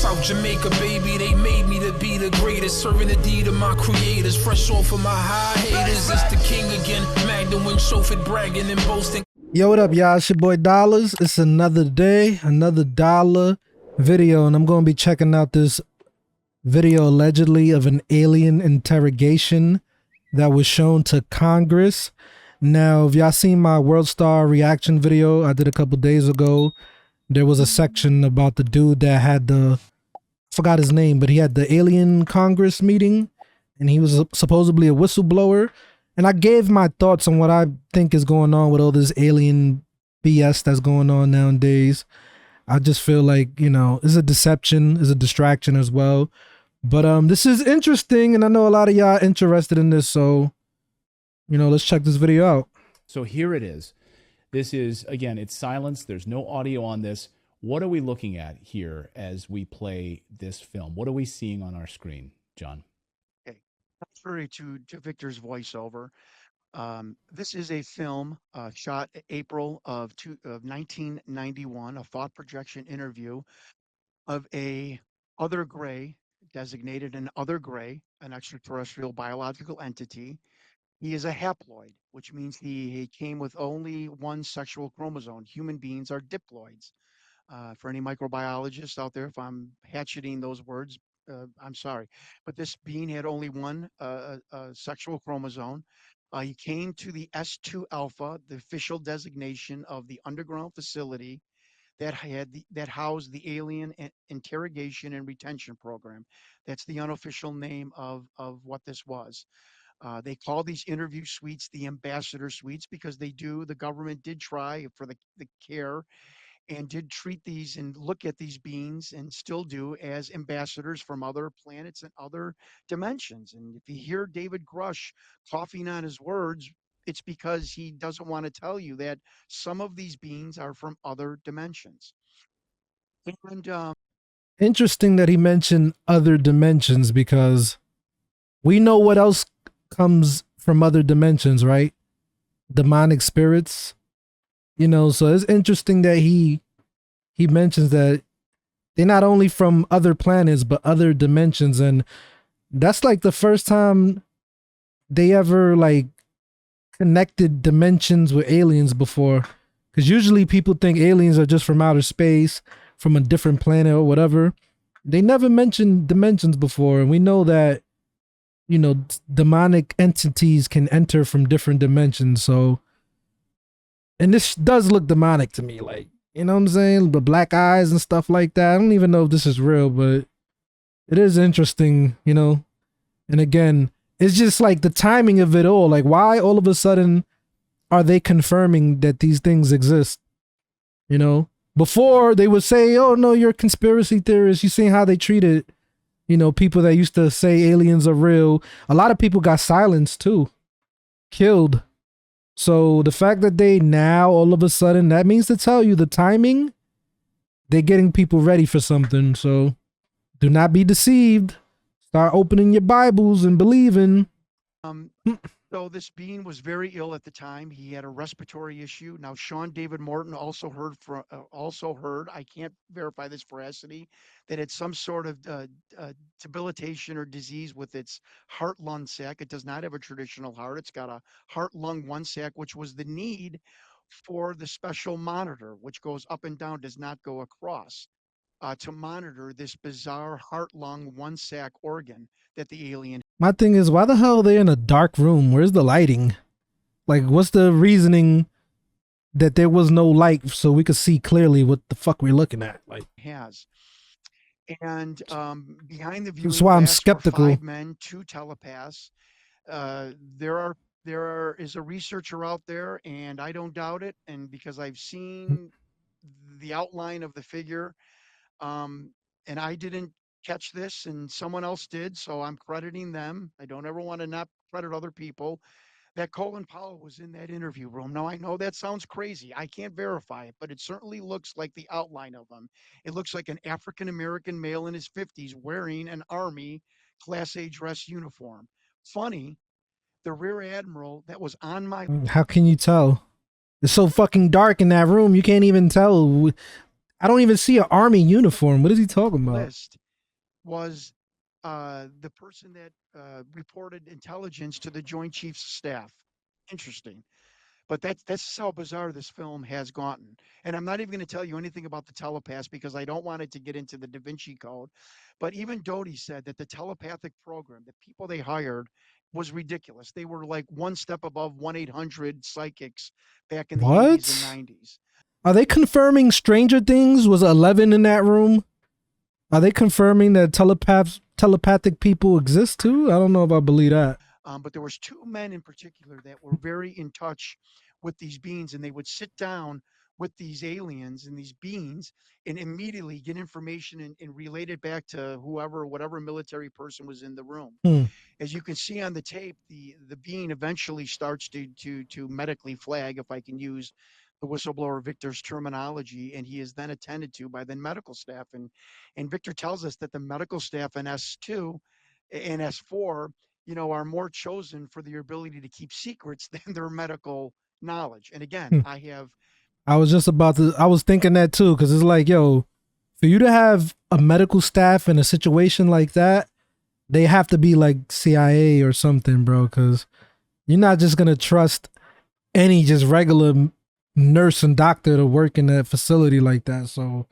South Jamaica, baby, they made me to be the greatest. Serving the deed of my creators, fresh off of my high haters. It's the king again, Magdalene, chauffeured, bragging and boasting. Yo, what up, y'all? It's your boy Dollars. It's another day, another dollar video, and I'm going to be checking out this video allegedly of an alien interrogation that was shown to Congress. Now, if y'all seen my World Star reaction video I did a couple days ago, there was a section about the dude that had the, I forgot his name, but he had the alien Congress meeting, and he was supposedly a whistleblower. And I gave my thoughts on what I think is going on with all this alien BS that's going on nowadays. I just feel like, you know, it's a deception, it's a distraction as well. But this is interesting, and I know a lot of y'all interested in this, so, you know, let's check this video out. So here it is. This is, again, it's silence. There's no audio on this. What are we looking at here as we play this film? What are we seeing on our screen, John? Contrary to Victor's voiceover, this is a film shot April of 1991, a thought projection interview of a other gray, designated an other gray, an extraterrestrial biological entity. He is a haploid, which means he came with only one sexual chromosome. Human beings are diploids. For any microbiologists out there, if I'm hatcheting those words, I'm sorry, but this being had only one sexual chromosome. He came to the S2 alpha, the official designation of the underground facility that housed the alien interrogation and retention program. That's the unofficial name of what this was. They call these interview suites the ambassador suites because the government did try for the care and did treat these and look at these beings, and still do, as ambassadors from other planets and other dimensions. And if you hear David Grush coughing on his words, it's because he doesn't want to tell you that some of these beings are from other dimensions. And Interesting that he mentioned other dimensions, because we know what else comes from other dimensions, right? Demonic spirits. You know, so it's interesting that he mentions that they're not only from other planets, but other dimensions. And that's like the first time they ever like connected dimensions with aliens before. Because usually people think aliens are just from outer space, from a different planet or whatever. They never mentioned dimensions before. And we know that, you know, demonic entities can enter from different dimensions. So, and this does look demonic to me, like, you know what I'm saying? The black eyes and stuff like that. I don't even know if this is real, but it is interesting, you know? And again, it's just like the timing of it all. Like, why all of a sudden are they confirming that these things exist? You know? Before they would say, oh no, you're a conspiracy theorist. You seen how they treated, you know, people that used to say aliens are real. A lot of people got silenced too. Killed. So the fact that they now all of a sudden, that means to tell you the timing, they're getting people ready for something. So do not be deceived. Start opening your Bibles and believing. So this being was very ill at the time. He had a respiratory issue. Now, Sean David Morton also heard, I can't verify this veracity, that it's some sort of debilitation or disease with its heart-lung sac. It does not have a traditional heart. It's got a heart-lung one sac, which was the need for the special monitor, which goes up and down, does not go across, to monitor this bizarre heart-lung one sac organ that the alien. My thing is, why the hell are they in a dark room? Where's the lighting? Like, what's the reasoning that there was no light so we could see clearly what the fuck we're looking at? Like, has. And behind the view, that's why I'm skeptical. 5 men, 2 telepaths. There is a researcher out there, and I don't doubt it. And because I've seen the outline of the figure, and I didn't catch this, and someone else did, so I'm crediting them. I don't ever want to not credit other people. That Colin Powell was in that interview room. Now, I know that sounds crazy. I can't verify it, but it certainly looks like the outline of him. It looks like an African-American male in his 50s wearing an Army Class A dress uniform. Funny, the Rear Admiral that was on my... How can you tell? It's so fucking dark in that room. You can't even tell. I don't even see an army uniform. What is he talking about? List was the person that reported intelligence to the Joint Chiefs of Staff. Interesting. But that's how bizarre this film has gotten. And I'm not even going to tell you anything about the telepaths because I don't want it to get into the Da Vinci Code. But even Doty said that the telepathic program, the people they hired, was ridiculous. They were like one step above 1-800 psychics back in the 80s What? and 90s. Are they confirming Stranger Things was 11 in that room? Are they confirming that telepathic people exist too? I don't know if I believe that. But there was two men in particular that were very in touch with these beings, and they would sit down with these aliens and these beings and immediately get information and relate it back to whatever military person was in the room. As you can see on the tape, the being eventually starts to medically flag, if I can use the whistleblower Victor's terminology, and he is then attended to by the medical staff. And Victor tells us that the medical staff in S2 and S4, are more chosen for their ability to keep secrets than their medical knowledge. And again, I was thinking that too, because it's like, yo, for you to have a medical staff in a situation like that, they have to be like CIA or something, bro, because you're not just going to trust any just regular nurse and doctor to work in that facility like that. So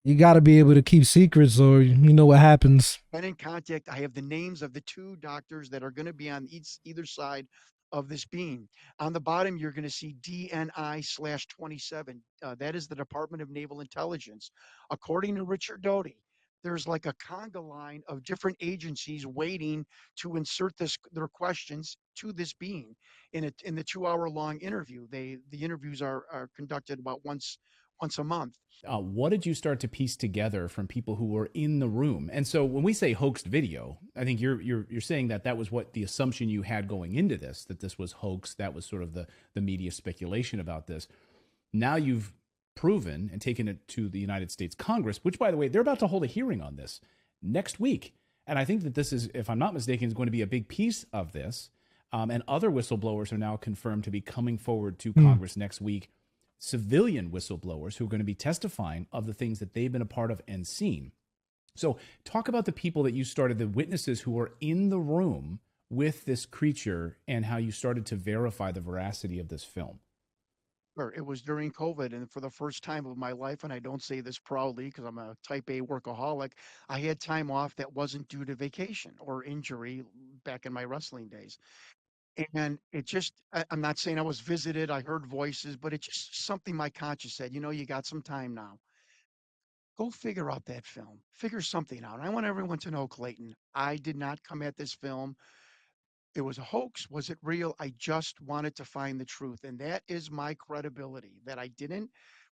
you got to be able to keep secrets or you know what happens. Been in contact. I have the names of the two doctors that are going to be on either side of this beam. On the bottom, you're going to see DNI/27. That is the Department of Naval Intelligence. According to Richard Doty, there's like a conga line of different agencies waiting to insert their questions to this beam in the 2-hour-long interview. The interviews are conducted about once a month. What did you start to piece together from people who were in the room? And so when we say hoaxed video, I think you're saying that was what the assumption you had going into this, that this was hoax. That was sort of the media speculation about this. Now you've proven and taken it to the United States Congress, which, by the way, they're about to hold a hearing on this next week. And I think that this is, if I'm not mistaken, is going to be a big piece of this. And other whistleblowers are now confirmed to be coming forward to Congress next week. Civilian whistleblowers who are going to be testifying of the things that they've been a part of and seen. So talk about the people that you started, the witnesses who were in the room with this creature and how you started to verify the veracity of this film. Sure. It was during COVID, and for the first time of my life, and I don't say this proudly because I'm a type A workaholic, I had time off that wasn't due to vacation or injury back in my wrestling days. And it just, I'm not saying I was visited, I heard voices, but it's just something my conscience said, you got some time now. Go figure out that film, figure something out. And I want everyone to know, Clayton, I did not come at this film. It was a hoax. Was it real? I just wanted to find the truth. And that is my credibility, that I didn't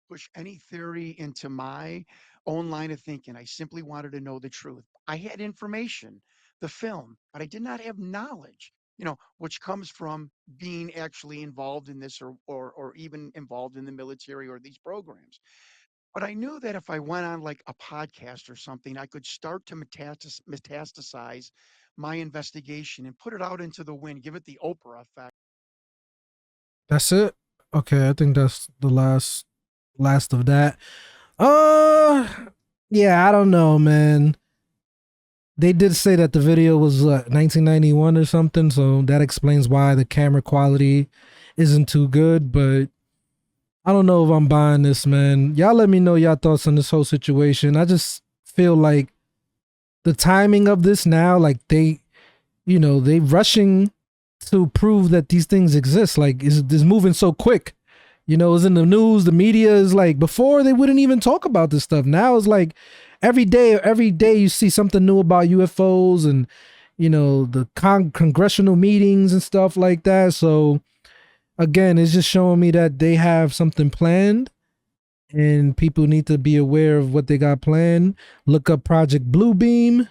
push any theory into my own line of thinking. I simply wanted to know the truth. I had information, the film, but I did not have knowledge, which comes from being actually involved in this or even involved in the military or these programs. But I knew that if I went on like a podcast or something, I could start to metastasize my investigation and put it out into the wind, give it the Oprah effect. That's it? Okay, I think that's the last of that. Yeah, I don't know, man. They did say that the video was 1991 or something, so that explains why the camera quality isn't too good, but I don't know if I'm buying this, man. Y'all let me know y'all thoughts on this whole situation. I just feel like the timing of this now, like they rushing to prove that these things exist. Like it's moving so quick. It's in the news, the media is like, before they wouldn't even talk about this stuff. Now it's like every day you see something new about UFOs and, the congressional meetings and stuff like that. So again, it's just showing me that they have something planned and people need to be aware of what they got planned. Look up Project Bluebeam.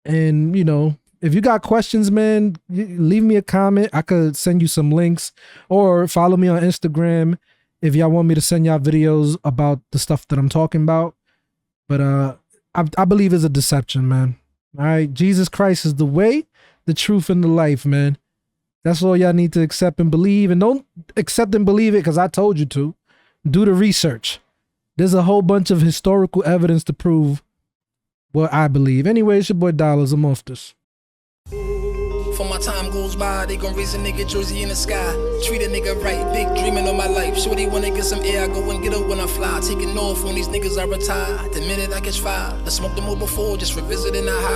And, if you got questions, man, leave me a comment. I could send you some links or follow me on Instagram if y'all want me to send y'all videos about the stuff that I'm talking about. But I believe it's a deception, man. All right. Jesus Christ is the way, the truth, and the life, man. That's all y'all need to accept and believe. And don't accept and believe it because I told you to. Do the research. There's a whole bunch of historical evidence to prove what I believe. Anyway, it's your boy Dollars. I'm off this. For my time goes by, they gon' raise a nigga jersey in the sky. Treat a nigga right, big dreaming on my life. Shorty wanna get some air, I go and get her when I fly. Taking off on these niggas I retire. The minute I catch fire, I smoked them all before, just revisiting the high.